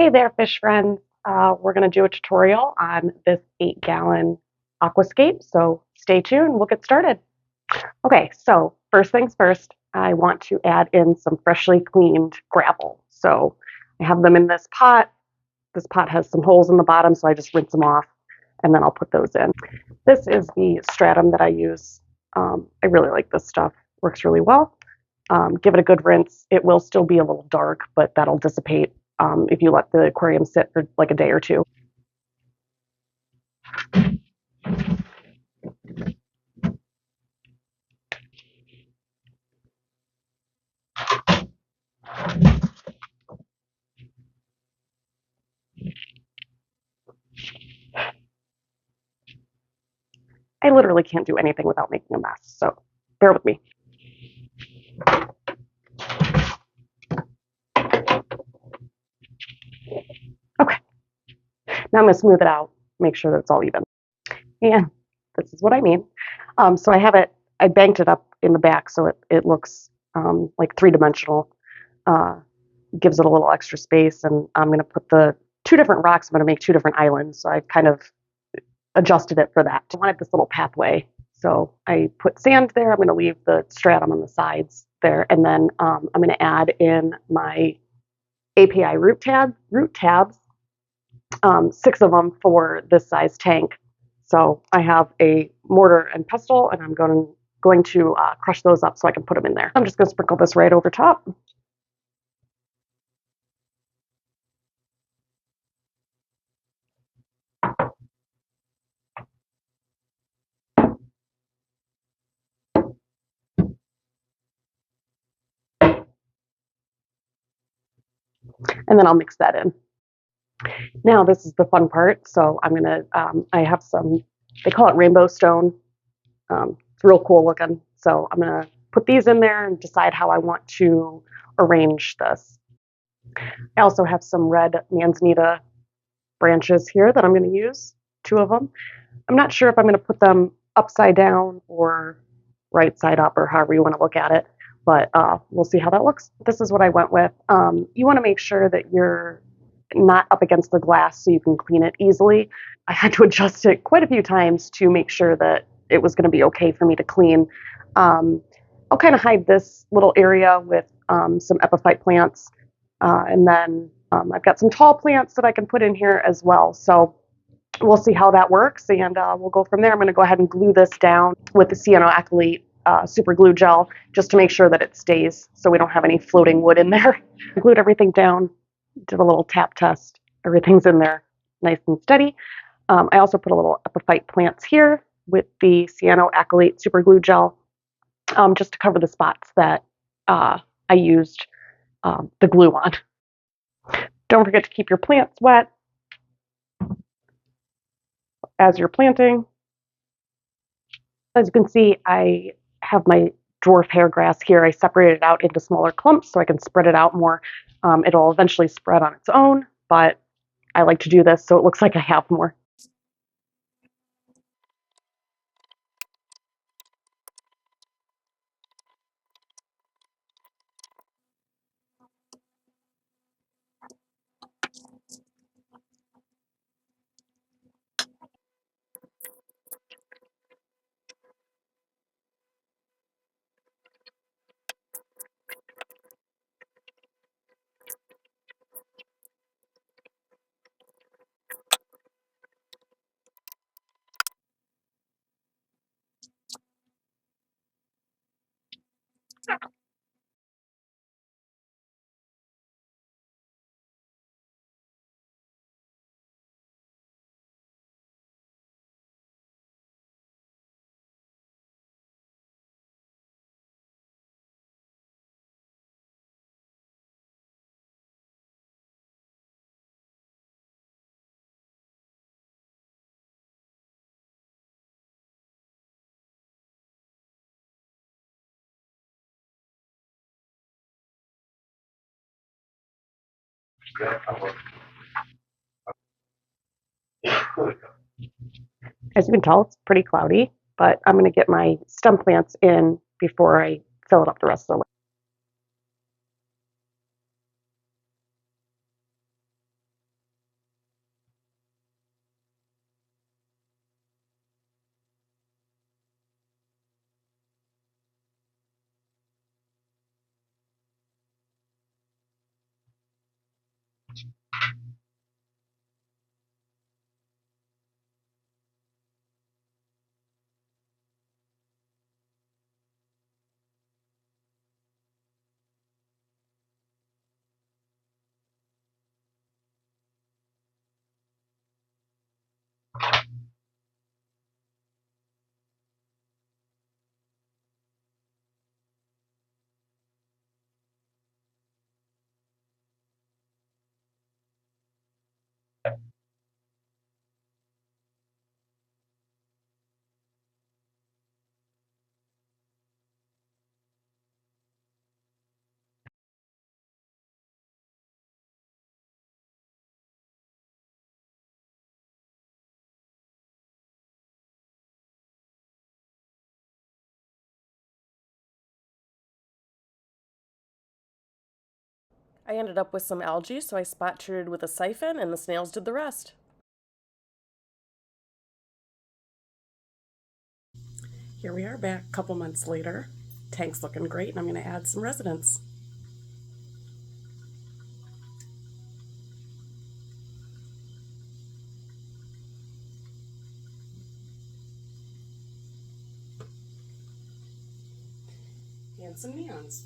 Hey there, fish friends. We're going to do a tutorial on this 8-gallon aquascape, so stay tuned. We'll get started. Okay, so first things first, I want to add in some freshly cleaned gravel. So I have them in this pot. This pot has some holes in the bottom, so I just rinse them off, and then I'll put those in. This is the stratum that I use. I really like this stuff. Works really well. Give it a good rinse. It will still be a little dark, but that'll dissipate if you let the aquarium sit for like a day or two. I literally can't do anything without making a mess, so bear with me. Okay, now I'm going to smooth it out, make sure that it's all even. And this is what I mean. So I banked it up in the back so it looks like three-dimensional. Gives it a little extra space, and I'm going to put the two different rocks. I'm going to make two different islands, so I kind of adjusted it for that. I wanted this little pathway, so I put sand there. I'm going to leave the stratum on the sides there, and then I'm going to add in my API root tabs, 6 of them for this size tank. So I have a mortar and pestle, and I'm going to crush those up so I can put them in there. I'm just going to sprinkle this right over top. And then I'll mix that in. Now this is the fun part. So I'm gonna, I have some, they call it rainbow stone. It's real cool looking. So I'm gonna put these in there and decide how I want to arrange this. I also have some red manzanita branches here that I'm gonna use, 2 of them. I'm not sure if I'm gonna put them upside down or right side up or however you wanna look at it, but we'll see how that looks. This is what I went with. You wanna make sure that you're not up against the glass so you can clean it easily. I had to adjust it quite a few times to make sure that it was going to be okay for me to clean. I'll kind of hide this little area with some epiphyte plants, and then I've got some tall plants that I can put in here as well. So we'll see how that works, and we'll go from there. I'm going to go ahead and glue this down with the cyanoacrylate super glue gel just to make sure that it stays so we don't have any floating wood in there. I glued everything down. Did a little tap test. Everything's in there nice and steady. I also put a little epiphyte plants here with the cyanoacrylate super glue gel just to cover the spots that I used the glue on. Don't forget to keep your plants wet as you're planting. As you can see, I have my dwarf hair grass here. I separated it out into smaller clumps so I can spread it out more. It'll eventually spread on its own, but I like to do this so it looks like I have more. As you can tell, it's pretty cloudy, but I'm going to get my stem plants in before I fill it up the rest of the way. I ended up with some algae, so I spot treated with a siphon, and the snails did the rest. Here we are back a couple months later. Tank's looking great, and I'm going to add some residents. And some neons.